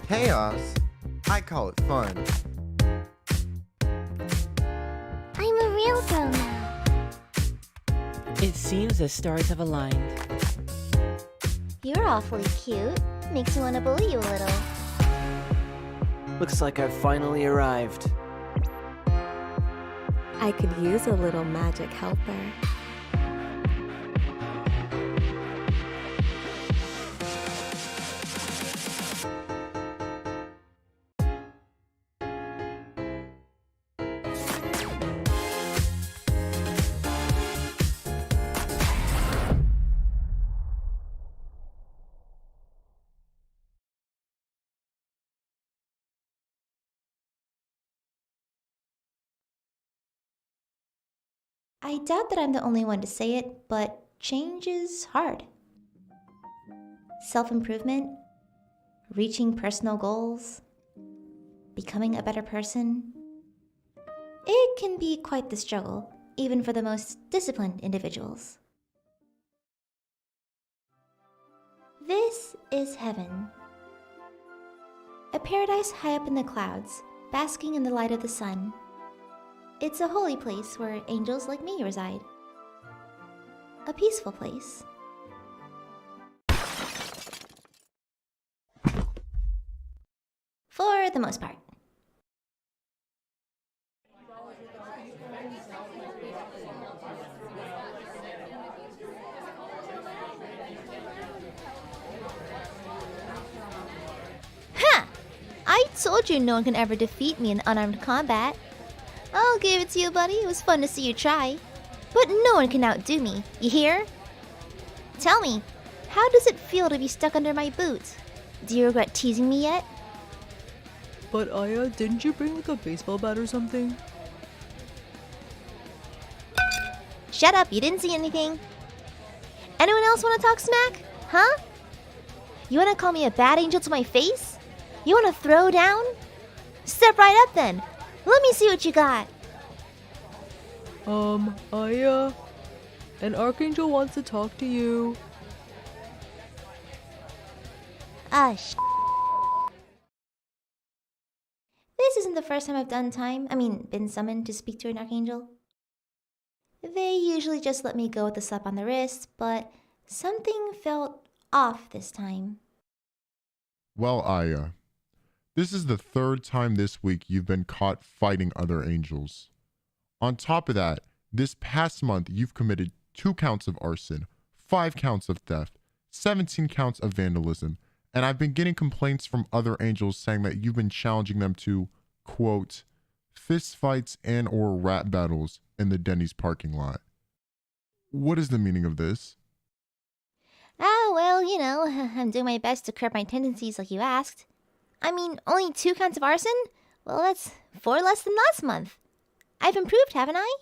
Chaos? I call it fun. I'm a real girl now. It seems the stars have aligned. You're awfully cute. Makes me want to bully you a little. Looks like I've finally arrived. I could use a little magic helper. I doubt that I'm the only one to say it, but change is hard. Self-improvement, reaching personal goals, becoming a better person. It can be quite the struggle, even for the most disciplined individuals. This is heaven. A paradise high up in the clouds, basking in the light of the sun. It's a holy place where angels like me reside. A peaceful place. For the most part. Ha! I told you no one can ever defeat me in unarmed combat. I'll give it to you, buddy. It was fun to see you try. But no one can outdo me, you hear? Tell me, how does it feel to be stuck under my boot? Do you regret teasing me yet? But Aya, didn't you bring like a baseball bat or something? Shut up, you didn't see anything. Anyone else want to talk smack? Huh? You want to call me a bad angel to my face? You want to throw down? Step right up then. Let me see what you got. Aya, an archangel wants to talk to you. This isn't the first time I've been summoned to speak to an archangel. They usually just let me go with a slap on the wrist, but something felt off this time. Well, Aya, this is the third time this week you've been caught fighting other angels. On top of that, this past month you've committed 2 counts of arson, 5 counts of theft, 17 counts of vandalism, and I've been getting complaints from other angels saying that you've been challenging them to, quote, fist fights and or rap battles in the Denny's parking lot. What is the meaning of this? Well, I'm doing my best to curb my tendencies like you asked. Only 2 counts of arson? Well, that's 4 less than last month. I've improved, haven't I?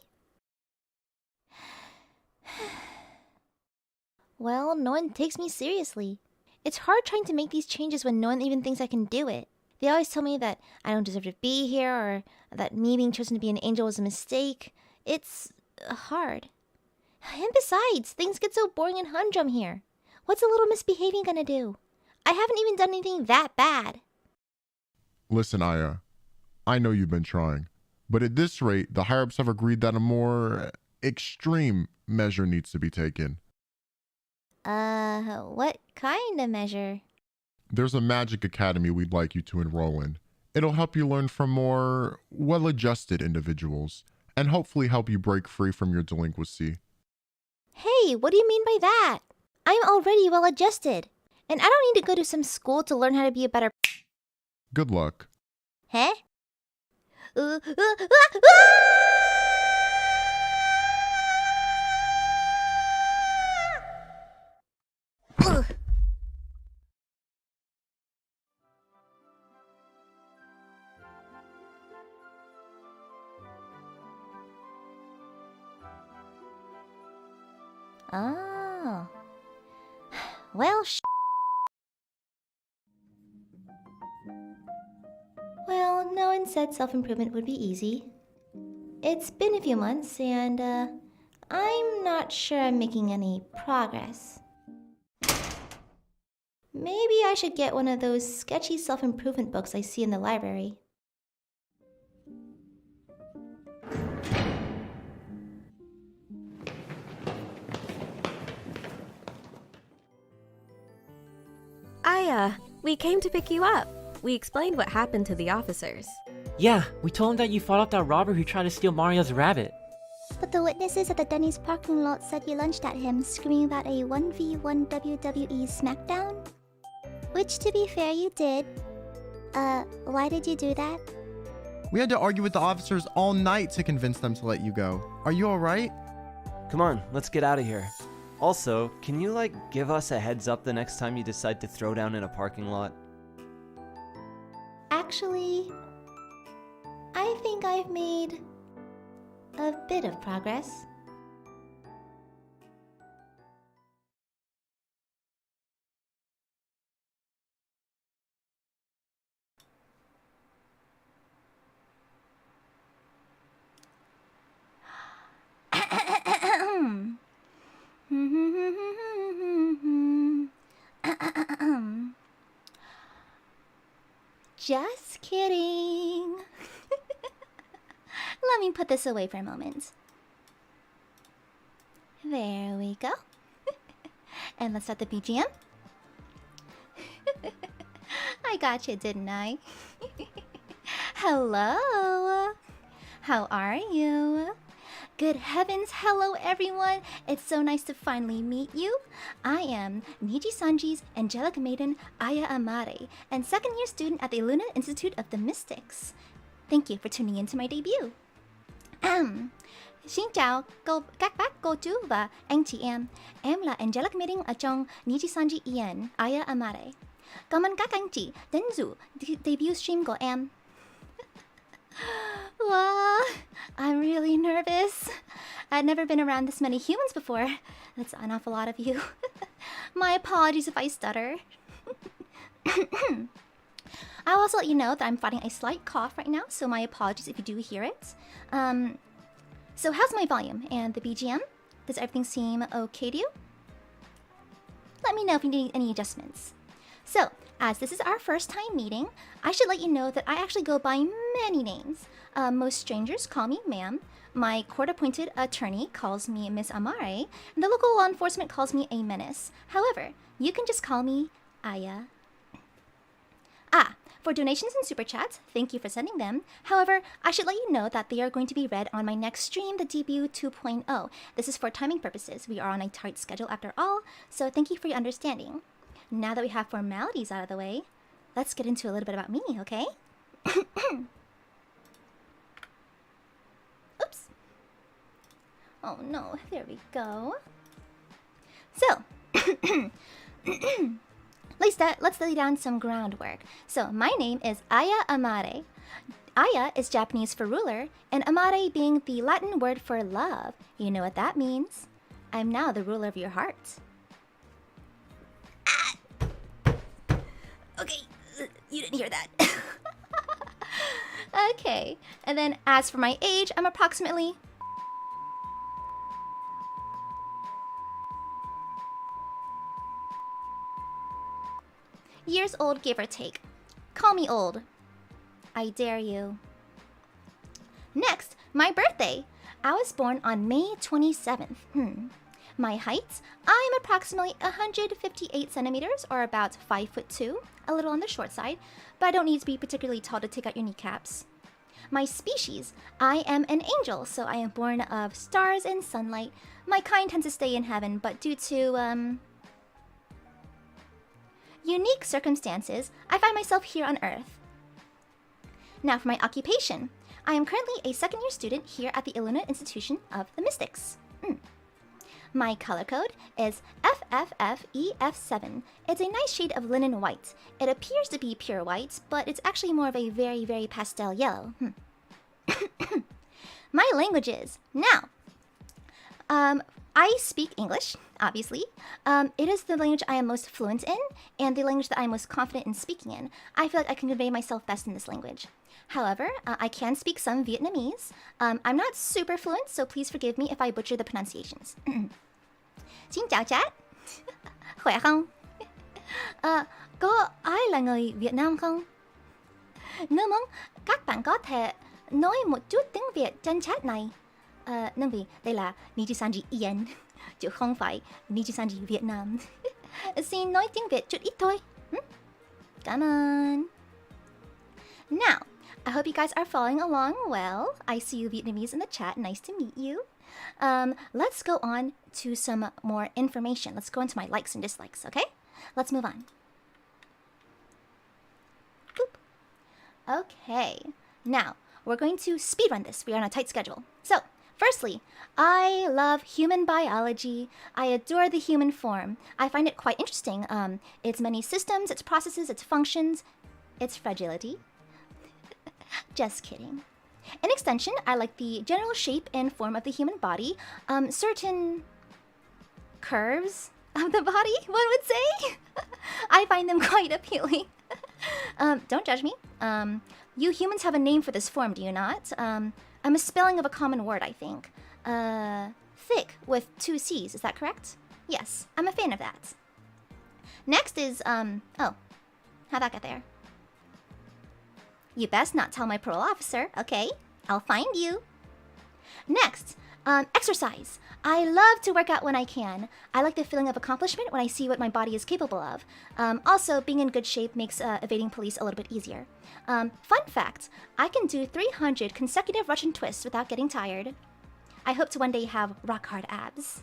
Well, no one takes me seriously. It's hard trying to make these changes when no one even thinks I can do it. They always tell me that I don't deserve to be here, or that me being chosen to be an angel was a mistake. It's hard. And besides, things get so boring and humdrum here. What's a little misbehaving gonna do? I haven't even done anything that bad. Listen, Aya, I know you've been trying, but at this rate, the higher-ups have agreed that a more extreme measure needs to be taken. What kind of measure? There's a magic academy we'd like you to enroll in. It'll help you learn from more well-adjusted individuals, and hopefully help you break free from your delinquency. Hey, what do you mean by that? I'm already well-adjusted, and I don't need to go to some school to learn how to be a better... Good luck. Huh? Oh. Well, Well, no one said self-improvement would be easy. It's been a few months, and, I'm not sure I'm making any progress. Maybe I should get one of those sketchy self-improvement books I see in the library. Aya, we came to pick you up. We explained what happened to the officers. Yeah, we told him that you fought off that robber who tried to steal Mario's rabbit. But the witnesses at the Denny's parking lot said you lunged at him, screaming about a 1v1 WWE SmackDown? Which, to be fair, you did. Why did you do that? We had to argue with the officers all night to convince them to let you go. Are you alright? Come on, let's get out of here. Also, can you give us a heads up the next time you decide to throw down in a parking lot? Actually, I think I've made a bit of progress. Just kidding. Let me put this away for a moment. There we go. And let's start the BGM. I got you, didn't I? Hello. How are you? Good heavens, hello everyone! It's so nice to finally meet you. I am Nijisanji's angelic maiden Aia Amare, and second-year student at the ILUNA Institute of the Mystics. Thank you for tuning in to my debut. Xin chào các bác, cô chú và anh chị em. Em là angelic maiden ở trong Nijisanji Ien, Aia Amare. Cảm ơn các anh chị đến dự debut stream của em. Wow, I'm really nervous. I've never been around this many humans before. That's an awful lot of you. My apologies if I stutter. I'll also let you know that I'm fighting a slight cough right now, so my apologies if you do hear it. So how's my volume and the BGM? Does everything seem okay to you? Let me know if you need any adjustments. So, as this is our first time meeting, I should let you know that I actually go by many names. Most strangers call me ma'am, my court-appointed attorney calls me Miss Amare, and the local law enforcement calls me a menace. However, you can just call me Aya. For donations and super chats, thank you for sending them. However, I should let you know that they are going to be read on my next stream, the Debut 2.0. This is for timing purposes. We are on a tight schedule after all, so thank you for your understanding. Now that we have formalities out of the way, let's get into a little bit about me, okay? Oops. Oh no, there we go. So, let's lay down some groundwork. So, my name is Aia Amare. Aya is Japanese for ruler, and Amare being the Latin word for love. You know what that means. I'm now the ruler of your heart. Okay, you didn't hear that. Okay, and then as for my age, I'm approximately... years old, give or take. Call me old. I dare you. Next, my birthday. I was born on May 27th. My height, I'm approximately 158 centimeters, or about 5'2", a little on the short side, but I don't need to be particularly tall to take out your kneecaps. My species, I am an angel, so I am born of stars and sunlight. My kind tends to stay in heaven, but due to, unique circumstances, I find myself here on Earth. Now for my occupation. I am currently a second-year student here at the ILUNA Institution of the Mystics. My color code is FFFEF7. It's a nice shade of linen white. It appears to be pure white, but it's actually more of a very, very pastel yellow. My languages. Now, I speak English, obviously. It is the language I am most fluent in, and the language that I am most confident in speaking in. I feel like I can convey myself best in this language. However, I can speak some Vietnamese. I'm not super fluent, so please forgive me if I butcher the pronunciations. Xin chào chat. Khỏe không? Có ai là người Việt Nam không? Nếu muốn, các bạn có thể nói một chút tiếng Việt trên chat này. Nâng vì đây là Nijisanji Yên, chứ không phải Nijisanji Việt Nam. Xin nói tiếng Việt chút ít thôi. Cảm ơn. Now, I hope you guys are following along well. I see you Vietnamese in the chat. Nice to meet you. Let's go on to some more information. Let's go into my likes and dislikes, okay? Let's move on. Boop. Okay. Now, we're going to speedrun this. We are on a tight schedule. So, firstly, I love human biology. I adore the human form. I find it quite interesting. Its many systems, its processes, its functions, its fragility. Just kidding. In extension, I like the general shape and form of the human body. Certain curves of the body, one would say. I find them quite appealing. Don't judge me. You humans have a name for this form, do you not? A misspelling of a common word, I think. Thick with 2 C's, is that correct? Yes, I'm a fan of that. Next is, oh, how'd that get there? You best not tell my parole officer, okay? I'll find you. Next, exercise. I love to work out when I can. I like the feeling of accomplishment when I see what my body is capable of. Also, being in good shape makes evading police a little bit easier. Fun fact, I can do 300 consecutive Russian twists without getting tired. I hope to one day have rock-hard abs.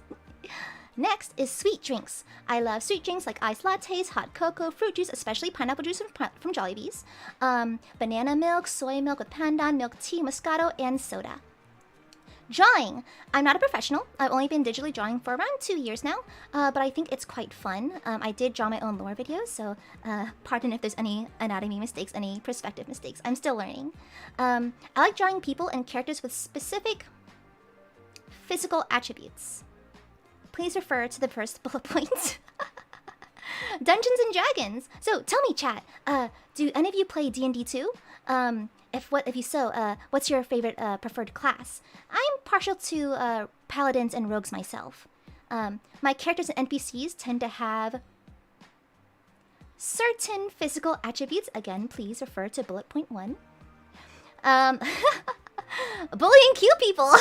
Next is sweet drinks. I love sweet drinks like iced lattes, hot cocoa, fruit juice, especially pineapple juice from Jollibee's, banana milk, soy milk with pandan, milk tea, Moscato, and soda. Drawing. I'm not a professional. I've only been digitally drawing for around 2 years now, but I think it's quite fun. I did draw my own lore videos, so pardon if there's any anatomy mistakes, any perspective mistakes. I'm still learning. I like drawing people and characters with specific physical attributes. Please refer to the first bullet point. Dungeons and Dragons. So tell me, chat. Do any of you play D&D too? If you so, what's your favorite preferred class? I'm partial to paladins and rogues myself. My characters and NPCs tend to have certain physical attributes. Again, please refer to bullet point 1. Bullying cute people.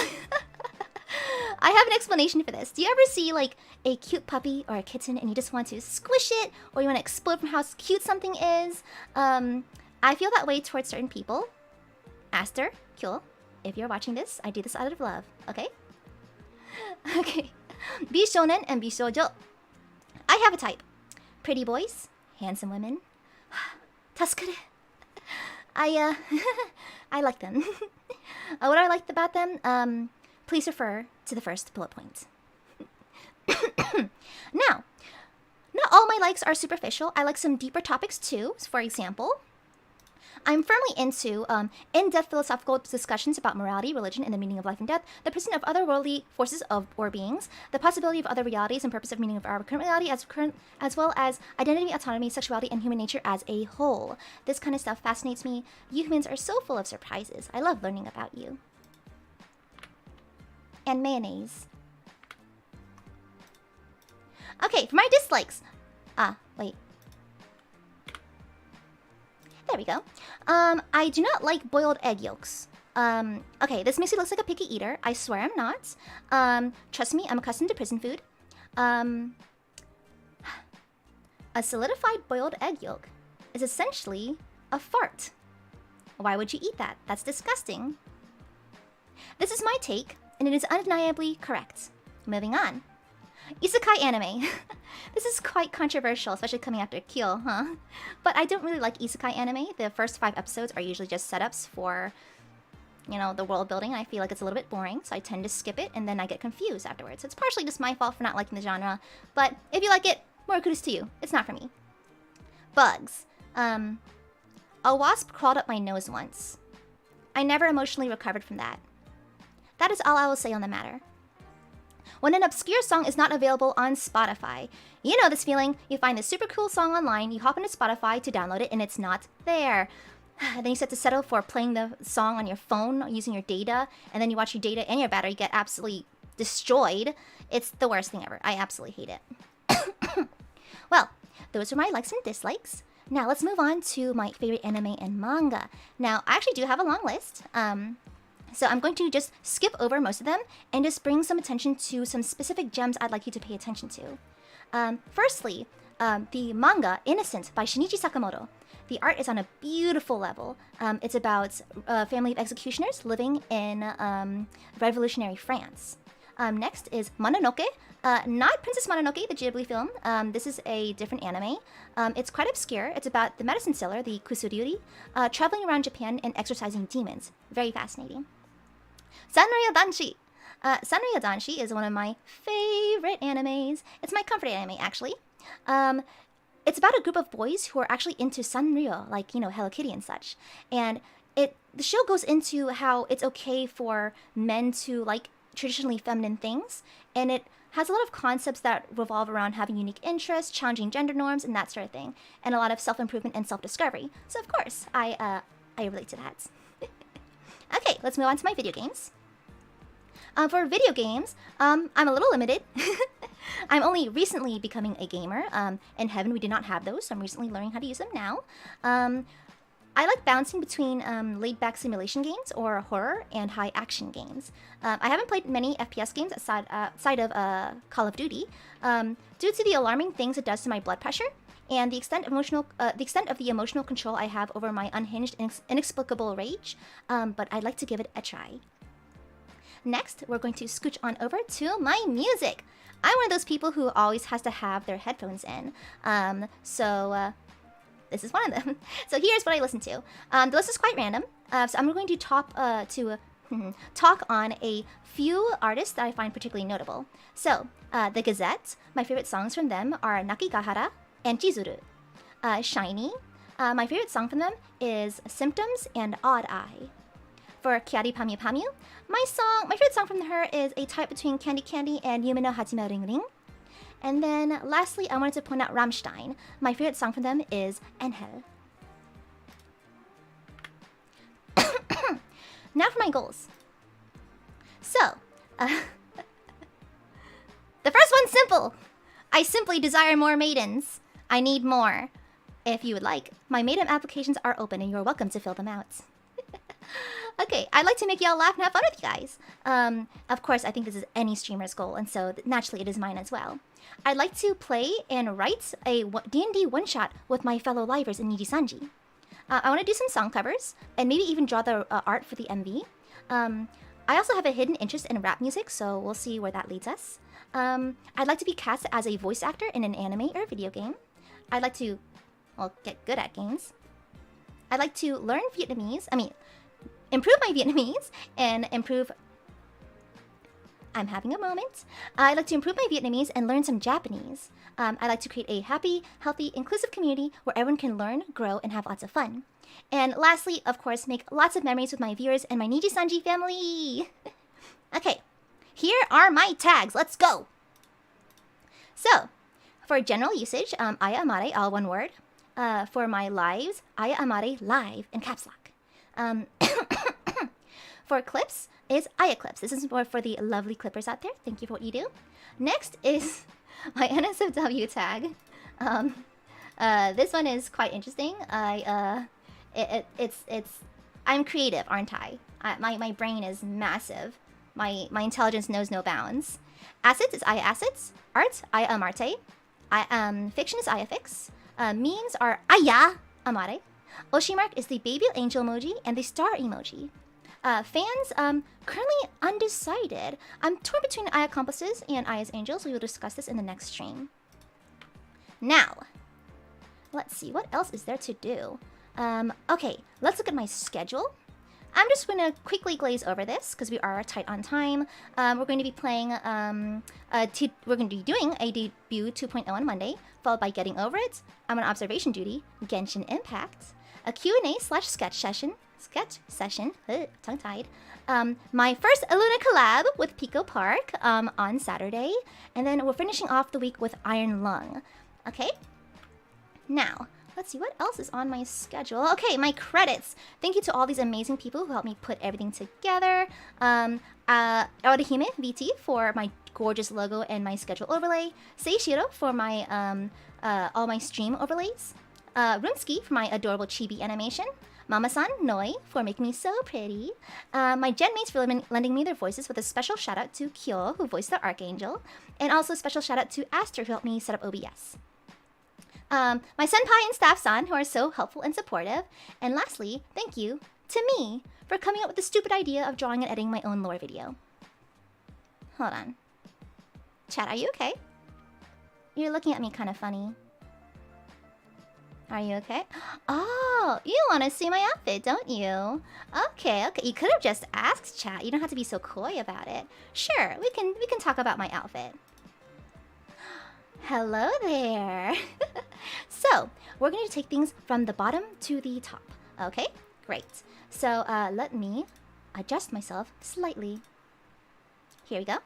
I have an explanation for this. Do you ever see like a cute puppy or a kitten and you just want to squish it, or you want to explode from how cute something is? I feel that way towards certain people. Aster, Kyo, if you're watching this, I do this out of love, okay? Okay. Bishonen and Bishoujo. I have a type. Pretty boys, handsome women. Tasukuru. I like them. What I liked about them, please refer to the first bullet point. Now, not all my likes are superficial. I like some deeper topics too. For example, I'm firmly into in-depth philosophical discussions about morality, religion, and the meaning of life and death, the presence of otherworldly forces or beings, the possibility of other realities and purpose of meaning of our current reality, as well as identity, autonomy, sexuality, and human nature as a whole. This kind of stuff fascinates me. You humans are so full of surprises. I love learning about you. And mayonnaise. Okay, for my dislikes. Wait. There we go. I do not like boiled egg yolks. Okay, this makes me look like a picky eater. I swear I'm not. Trust me, I'm accustomed to prison food. A solidified boiled egg yolk is essentially a fart. Why would you eat that? That's disgusting. This is my take, and it is undeniably correct. Moving on. Isekai anime. This is quite controversial, especially coming after Kyo, huh? But I don't really like isekai anime. The first 5 episodes are usually just setups for, you know, the world building. I feel like it's a little bit boring, so I tend to skip it, and then I get confused afterwards. It's partially just my fault for not liking the genre, but if you like it, more kudos to you. It's not for me. Bugs. A wasp crawled up my nose once. I never emotionally recovered from that. That is all I will say on the matter. When an obscure song is not available on Spotify, you know this feeling. You find this super cool song online, you hop into Spotify to download it, and it's not there. Then you have to settle for playing the song on your phone using your data, and then you watch your data and your battery get absolutely destroyed. It's the worst thing ever. I absolutely hate it. Well, those are my likes and dislikes. Now let's move on to my favorite anime and manga. Now I actually do have a long list. So I'm going to just skip over most of them and just bring some attention to some specific gems I'd like you to pay attention to. Firstly, the manga Innocent by Shinichi Sakamoto. The art is on a beautiful level. It's about a family of executioners living in revolutionary France. Next is Mononoke. Not Princess Mononoke, the Ghibli film. This is a different anime. It's quite obscure. It's about the medicine seller, the Kusuryuri, traveling around Japan and exorcising demons. Very fascinating. Sanrio Danshi. Sanrio Danshi is one of my favorite animes. It's my comfort anime, actually. It's about a group of boys who are actually into Sanrio, like, you know, Hello Kitty and such. And the show goes into how it's okay for men to like traditionally feminine things, and it has a lot of concepts that revolve around having unique interests, challenging gender norms, and that sort of thing, and a lot of self-improvement and self-discovery. So of course, I relate to that. Okay, let's move on to my video games. For video games, I'm a little limited. I'm only recently becoming a gamer. In Heaven, we did not have those, so I'm recently learning how to use them now. I like bouncing between laid-back simulation games or horror and high-action games. I haven't played many FPS games outside of Call of Duty due to the alarming things it does to my blood pressure and the extent of the emotional control I have over my unhinged, inexplicable rage. But I'd like to give it a try. Next, we're going to scooch on over to my music. I'm one of those people who always has to have their headphones in. This is one of them. So here's what I listen to. The list is quite random. So I'm going to talk on a few artists that I find particularly notable. So, The Gazette, my favorite songs from them are Nakigahara and Chizuru. Shiny, my favorite song from them is Symptoms and Odd Eye. For Kyari Pamyu Pamyu, my favorite song from her is a type between Candy Candy and Yume no Hajime Ring Ring. And then lastly, I wanted to point out Rammstein. My favorite song from them is Engel. Now for my goals. So, the first one's simple. I simply desire more maidens. I need more. If you would like, my maiden applications are open and you're welcome to fill them out. Okay, I'd like to make y'all laugh and have fun with you guys. Of course, I think this is any streamer's goal, and so naturally it is mine as well. I'd like to play and write a D&D one-shot with my fellow livers in Nijisanji. I want to do some song covers, and maybe even draw the art for the MV. I also have a hidden interest in rap music, so we'll see where that leads us. I'd like to be cast as a voice actor in an anime or video game. I'd like to, well, get good at games. I'd like to learn Vietnamese, improve my Vietnamese and improve... I'm having a moment. I'd like to improve my Vietnamese and learn some Japanese. I'd like to create a happy, healthy, inclusive community where everyone can learn, grow, and have lots of fun. And lastly, of course, make lots of memories with my viewers and my Nijisanji family. Okay, here are my tags. Let's go. So, for general usage, Aia Amare, all one word. For my lives, AiaAmareLIVE in caps lock. For clips is Aia Clips. This is more for the lovely clippers out there. Thank you for what you do. Next is my NSFW tag. This one is quite interesting. I'm creative, aren't I? My brain is massive. My intelligence knows no bounds. Assets is Aia Assets. Art, Aia Amarte. Fiction is Aia Fix. Memes are Aia Amare. Oshimark is the baby angel emoji and the star emoji. Fans, currently undecided. I'm torn between Aia Accomplices and Aya's Angels. We will discuss this in the next stream. Now, let's see. What else is there to do? Okay, let's look at my schedule. I'm just going to quickly glaze over this because we are tight on time. We're going to be playing, we're going to be doing a debut 2.0 on Monday, followed by Getting Over It. I'm on observation duty, Genshin Impact, a Q&A/sketch session, tongue-tied. My first ILUNA collab with Pico Park on Saturday, and then we're finishing off the week with Iron Lung. Okay? Now, let's see what else is on my schedule. Okay, my credits. Thank you to all these amazing people who helped me put everything together. Orihime VT for my gorgeous logo and my schedule overlay, Seishiro for my all my stream overlays, Rumsky for my adorable chibi animation, Mama-san Noi for making me so pretty, my genmates for lending me their voices, with a special shout out to Kyo, who voiced the Archangel, and also a special shout out to Aster, who helped me set up OBS. My senpai and staff-san, who are so helpful and supportive, and lastly, thank you to me for coming up with the stupid idea of drawing and editing my own lore video. Hold on. Chat, are you okay? You're looking at me kind of funny. Are you okay? Oh, you want to see my outfit, don't you? Okay, okay. You could have just asked, chat. You don't have to be so coy about it. Sure, we can talk about my outfit. Hello there. So, we're going to take things from the bottom to the top. Okay, great. So, let me adjust myself slightly. Here we go.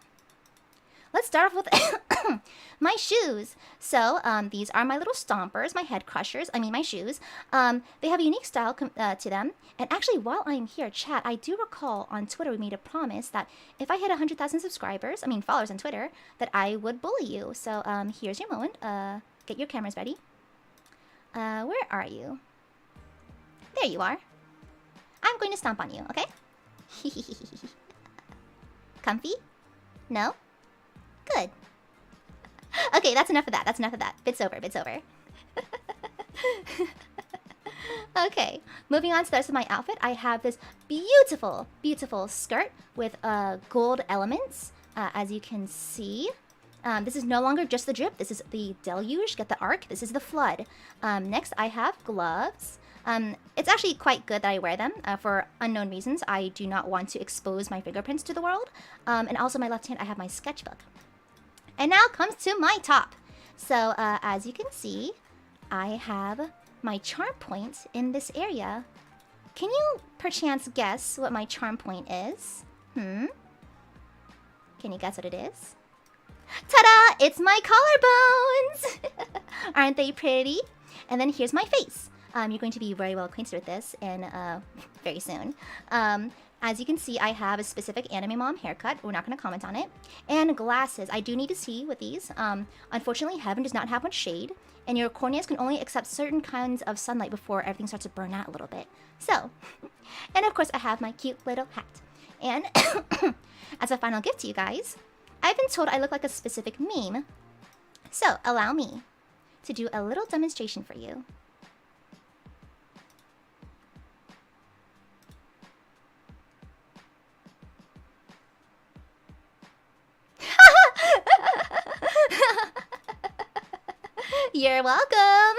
Let's start off with my shoes. So, these are my little stompers, my head crushers, my shoes. They have a unique style to them. And actually, while I'm here, chat, I do recall on Twitter we made a promise that if I hit 100,000 subscribers, followers on Twitter, that I would bully you. So, here's your moment. Get your cameras ready. Where are you? There you are. I'm going to stomp on you, okay? Comfy? No? Good. Okay, that's enough of that. That's enough of that. Bit's over. Bit's over. Okay, moving on to the rest of my outfit. I have this beautiful, beautiful skirt with gold elements, as you can see. This is no longer just the drip. This is the deluge. Get the arc. This is the flood. Next, I have gloves. It's actually quite good that I wear them for unknown reasons. I do not want to expose my fingerprints to the world. And also my left hand, I have my sketchbook. And now comes to my top. So as you can see, I have my charm point in this area. Can you perchance guess what my charm point is? Can you guess what it is? Ta-da! It's my collarbones! Aren't they pretty? And then here's my face. You're going to be very well acquainted with this in very soon. As you can see, I have a specific anime mom haircut. We're not going to comment on it. And glasses. I do need to see with these. Unfortunately, heaven does not have much shade, and your corneas can only accept certain kinds of sunlight before everything starts to burn out a little bit. So, and of course, I have my cute little hat. And as a final gift to you guys, I've been told I look like a specific meme. So, allow me to do a little demonstration for you. You're welcome.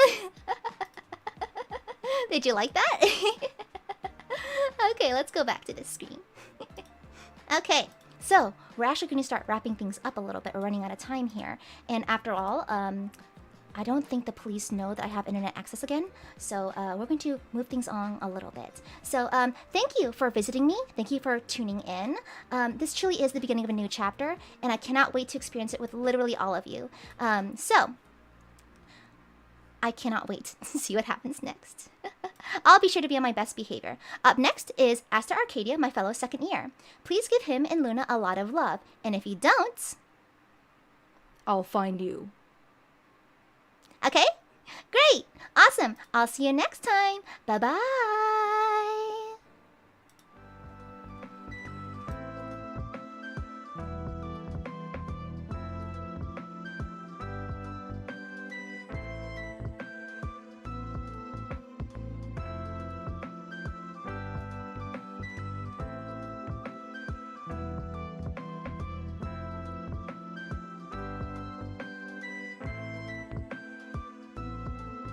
Did you like that? Okay, let's go back to this screen. Okay, so we're actually going to start wrapping things up a little bit. We're running out of time here. And after all, I don't think the police know that I have internet access again. So we're going to move things on a little bit. So thank you for visiting me. Thank you for tuning in. This truly is the beginning of a new chapter, and I cannot wait to experience it with literally all of you. So I cannot wait to see what happens next. I'll be sure to be on my best behavior. Up next is Aster Arcadia, my fellow second year. Please give him and Luna a lot of love. And if you don't, I'll find you. Okay? Great! Awesome! I'll see you next time. Bye-bye!